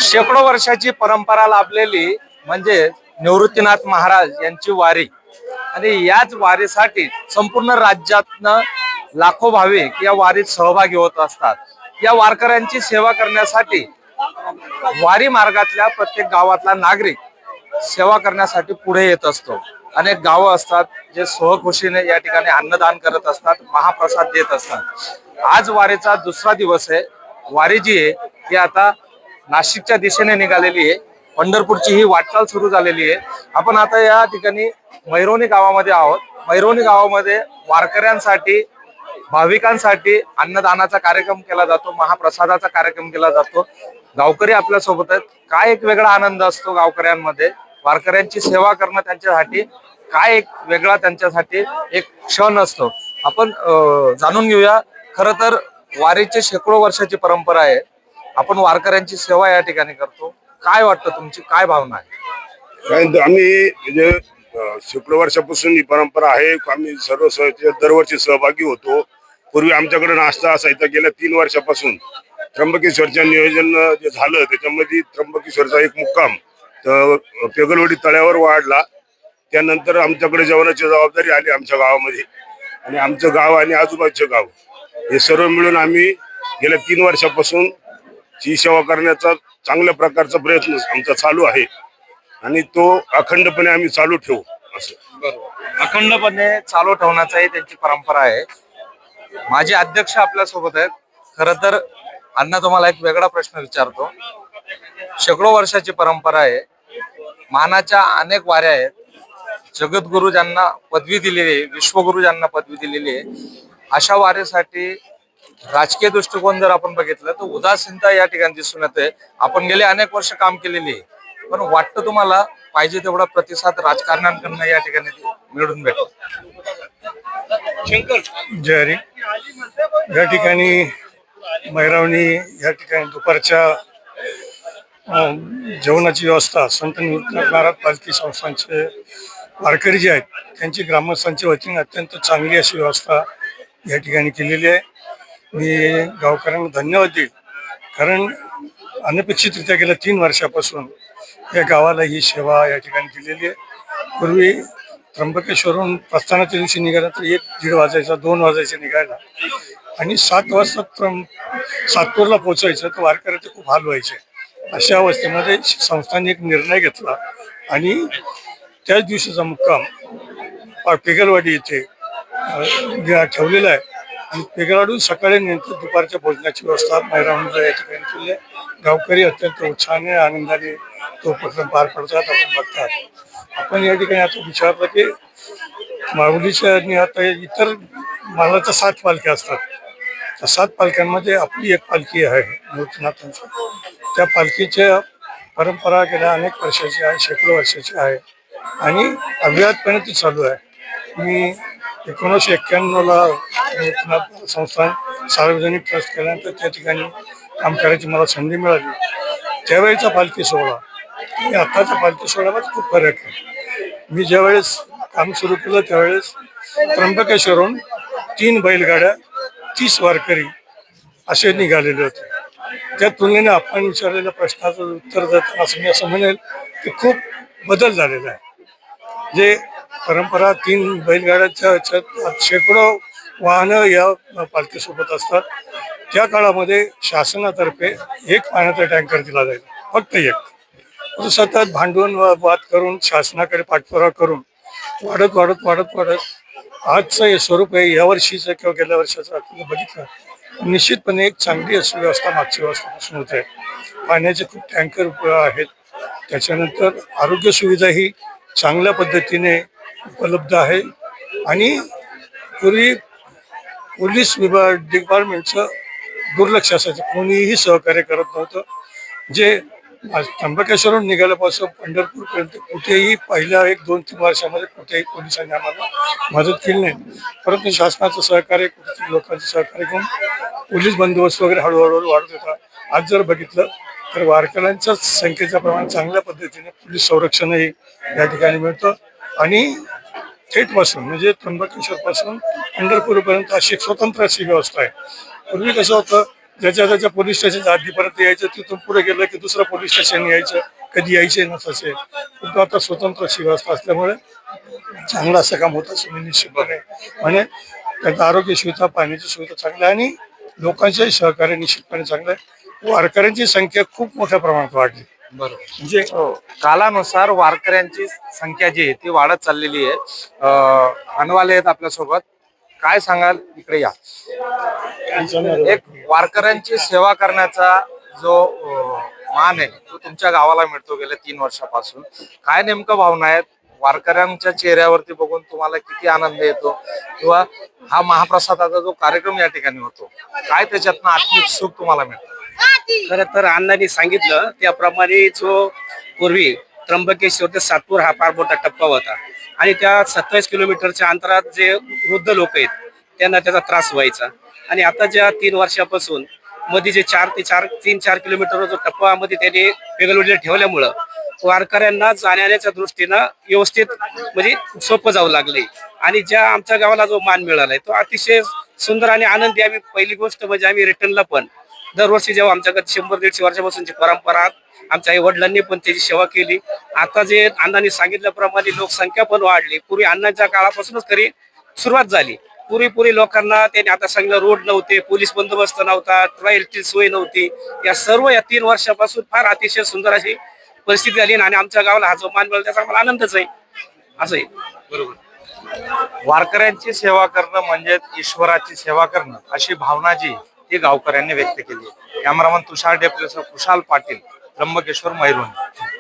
शेकडो वर्षाची परंपरा लाभलेली म्हणजे निवृत्तीनाथ महाराज यांची वारी आणि याच वारीसाठी संपूर्ण राज्यातनं लाखो भाविक या वारीत सहभागी होत असतात। या वारकऱ्यांची सेवा करण्यासाठी वारी मार्गातल्या प्रत्येक गावातला नागरिक सेवा करण्यासाठी पुढे येत असतो। अनेक गावं असतात जे स्वखुशीने या ठिकाणी अन्नदान करत असतात, महाप्रसाद देत असतात। आज वारीचा दुसरा दिवस आहे। वारी जी आहे ती आता नाशिकच्या दिशेने निघालेली आहे। पंढरपूरची ही वाटचाल सुरू झालेली आहे। आपण आता या ठिकाणी मैरोणी गावामध्ये आहोत। मैरोणी गावामध्ये वारकऱ्यांसाठी भाविकांसाठी अन्नदानाचा कार्यक्रम केला जातो, महाप्रसादाचा कार्यक्रम केला जातो। गावकरी आपल्या सोबत आहेत। काय एक वेगळा आनंद असतो गावकऱ्यांमध्ये, वारकऱ्यांची सेवा करणं त्यांच्यासाठी काय एक वेगळा त्यांच्यासाठी एक क्षण असतो। आपण जाणून घेऊया। खरं तर वारीची शेकडो वर्षाची परंपरा आहे। आपण वारकऱ्यांची सेवा या ठिकाणी करतो। काय वाटतं, तुमची काय भावना आहे? आम्ही म्हणजे शेकडो वर्षापासून ही परंपरा आहे। आम्ही सर्व दरवर्षी सहभागी होतो। पूर्वी आमच्याकडे नाश्ता असायचा। गेल्या 3 वर्षापासून त्र्यंबकेश्वरच्या नियोजन जे झालं त्याच्यामध्ये त्र्यंबकेश्वरचा एक मुक्काम पेगलवाडी तळ्यावर वाढला। त्यानंतर आमच्याकडे जेवणाची जबाबदारी आली आमच्या गावामध्ये आणि आमचं गाव आणि आजूबाजूचे गाव हे सर्व मिळून आम्ही गेल्या 3 वर्षापासून ही सेवा करण्याचा चांगल्या प्रकारचा प्रयत्न आमचा चालू आहे आणि तो अखंडपणे आम्ही चालू ठेवू असं। अखंडपणे चालू ठेवण्याचा ही त्यांची परंपरा आहे। माझे अध्यक्ष आपल्या सोबत आहेत। खरं तर अण्णा, तुम्हाला एक वेगळा प्रश्न विचारतो। शेकडो वर्षाची परंपरा आहे, मानाच्या अनेक वाऱ्या आहेत, जगद्गुरु ज्यांना पदवी दिलेली आहे, विश्वगुरु ज्यांना पदवी दिलेली आहे, अशा वारीसाठी राजकीय दृष्टिकोन जर आपण बघितलं तर उदासीनता या ठिकाणी दिसून येते। आपण गेले अनेक वर्ष काम केलेली आहे, पण वाटतं तुम्हाला पाहिजे तेवढा प्रतिसाद राजकारण्यांकडून या ठिकाणी मिळून भेटतो? जय हरी। या ठिकाणी मैरावणी या ठिकाणी दुपारच्या जेवणाची व्यवस्था संत निवृत्तीनाथ महाराज पालखी संस्थांचे वारकरी जे आहेत त्यांची ग्रामस्थांच्या वतीने अत्यंत चांगली अशी व्यवस्था या ठिकाणी केलेली आहे। मी गावकऱ्यांना धन्यवाद देईल, कारण अनपेक्षितरित्या गेल्या 3 वर्षापासून या गावाला ही सेवा या ठिकाणी दिलेली आहे। पूर्वी त्र्यंबकेश्वरहून प्रस्थानाच्या दिवशी निघाल्यानंतर 1-1:30 वाजायचा, 2 वाजायचे निघायला आणि 7 वाजता सातपूरला पोहोचायचं तर वारकऱ्याचे खूप हाल व्हायचे। अशा अवस्थेमध्ये संस्थांनी एक निर्णय घेतला आणि त्याच दिवशीचा मुक्काम पेगलवाडी येथे ठेवलेला आहे आणि पेगलवाडून सकाळी नंतर दुपारच्या भोजनाची व्यवस्था मैरावणीला या ठिकाणी केली आहे। गावकरी अत्यंत उत्साहाने आनंदाने तो उपक्रम पार पडतात, आपण बघतात। आपण या ठिकाणी आता विचारलं की माऊलीच्या आता इतर महाराजाच्या 7 पालख्या असतात, त्या 7 पालख्यांमध्ये आपली एक पालखी आहे निवृत्तीनाथांची। त्या पालखीच्या परंपरा गेल्या अनेक वर्षाची आहे, शेकडो वर्षाची आहे आणि अव्याहतपणे ती चालू आहे। मी 1991ला निवृत्तीनाथ संस्थान सार्वजनिक ट्रस्ट केल्यानंतर त्या ठिकाणी काम करायची मला संधी मिळाली। त्यावेळेचा पालखी सोहळा आणि आताच्या पालखी सोहळ्यामध्ये खूप फरक आहे। मी ज्यावेळेस काम सुरू केलं त्यावेळेस त्र्यंबकेश्वरहून 3 बैलगाड्या 30 वारकरी असे निघालेले होते। त्या तुलनेने आपण विचारलेल्या प्रश्नाचं उत्तर देताना मी असं म्हणेल की खूप बदल झालेला आहे। जे परंपरा 3 बैलगाड्यांच्या शेकडो वाहनं या पालखीसोबत असतात, त्या काळामध्ये शासनातर्फे 1 पाण्याचा टँकर दिला जाईल, फक्त 1। सतत भांडून वाद करून शासनाकडे पाठपुरावा करून वाढत आजचं हे स्वरूप आहे। या वर्षीचं किंवा गेल्या वर्षाचं आपण बघितलं निश्चितपणे एक चांगली अशी व्यवस्था मागच्या व्यवस्थेपासून होत आहे। पाण्याचे खूप टँकर आहेत, त्याच्यानंतर आरोग्य सुविधाही चांगल्या पद्धतीने उपलब्ध आहे आणि पूर्वी पोलीस डिपार्टमेंटचं दुर्लक्ष असायचं, कोणीही सहकार्य करत नव्हतं। जे त्र्यंबकेश्वरहून निघाल्यापासून पंढरपूरपर्यंत कुठेही पहिल्या 1-2-3 वर्षामध्ये कुठेही पोलिसांनी आम्हाला मदत केली नाही, परंतु शासनाचं सहकार्य, कुठेतरी लोकांचं सहकार्य घेऊन पोलीस बंदोबस्त वगैरे हळूहळू वाढत होता। आज जर बघितलं तर वारकऱ्यांच्या संख्येचं प्रमाण चांगल्या पद्धतीने पोलीस संरक्षणही या ठिकाणी मिळतं आणि थेटपासून म्हणजे त्र्यंबकेश्वर पासून पंढरपूरपर्यंत अशी स्वतंत्र अशी व्यवस्था आहे। पूर्वी कसं होतं ज्याच्या ज्याच्या पोलीस स्टेशनच्या हद्दीपर्यंत यायचं, तिथून पुढे गेलं की दुसरं पोलीस स्टेशन यायचं, कधी यायचे नसायचे. पण आता स्वतंत्र अशी व्यवस्था असल्यामुळे चांगलं असं काम होत असं मी निश्चितपणे म्हणजे त्यात आरोग्य सुविधा, पाण्याची सुविधा चांगल्या आणि लोकांचंही सहकार्य निश्चितपणे चांगलं आहे. वारकऱ्यांची संख्या खूप मोठ्या प्रमाणात वाढली. बरोबर. म्हणजे कालानुसार वारकऱ्यांची संख्या जी आहे ती वाढत चाललेली आहे. अनवाले आहेत आपल्यासोबत, काय सांगाल? इकडे या. एक वारकऱ्यांची सेवा करण्याचा जो मान आहे तो तुमच्या गावाला मिळतो गेल्या 3 वर्षापासून. काय नेमकं भावना आहेत वारकऱ्यांच्या चेहऱ्यावरती बघून? तुम्हाला किती आनंद येतो? किंवा हा महाप्रसादाचा जो कार्यक्रम या ठिकाणी होतो, काय त्याच्यातनं आत्मिक सुख तुम्हाला मिळतं? खरं तर अण्णांनी सांगितलं त्याप्रमाणे जो पूर्वी त्र्यंबकेश्वर ते सातपूर हा फार मोठा टप्पा होता आणि त्या 27 किलोमीटरच्या अंतरात जे वृद्ध लोक आहेत त्यांना त्याचा त्रास व्हायचा. आणि आता ज्या 3 वर्षापासून मध्ये जे 3-4 किलोमीटर जो टप्पा मध्ये त्यांनी वेगळवेगळे ठेवल्यामुळं वारकऱ्यांना जाण्याच्या दृष्टीनं व्यवस्थित म्हणजे सोपं जाऊ लागले. आणि ज्या आमच्या गावाला जो मान मिळालाय तो अतिशय सुंदर आणि आनंदी. आम्ही पहिली गोष्ट म्हणजे आम्ही रिटर्नला पण दरवर्षी जेव्हा आमच्याकडे 100-150 वर्षापासूनची परंपरा, आमच्या आई वडिलांनी पण त्याची सेवा केली. आता जे अण्णांनी सांगितल्याप्रमाणे लोकसंख्या पण वाढली. पूर्वी अण्णांच्या काळापासूनच खरी सुरुवात झाली. पुरी लोकांना त्यांनी आता सांगितलं रोड नव्हते, पोलीस बंदोबस्त नव्हता, ट्रायलची सोय नव्हती. या सर्व या 3 वर्षापासून फार अतिशय सुंदर अशी परिस्थिती झाली आणि आमच्या गावाला हा जो मान मिळाला त्याचा आम्हाला आनंदच आहे. असं आहे. बरोबर. वारकऱ्यांची सेवा करणं म्हणजे ईश्वराची सेवा करणं अशी भावना जी ती गावकऱ्यांनी व्यक्त केली. कॅमेरामन तुषार डेपलेसह खुशाल पाटील, त्र्यंबकेश्वर, मैरोणी.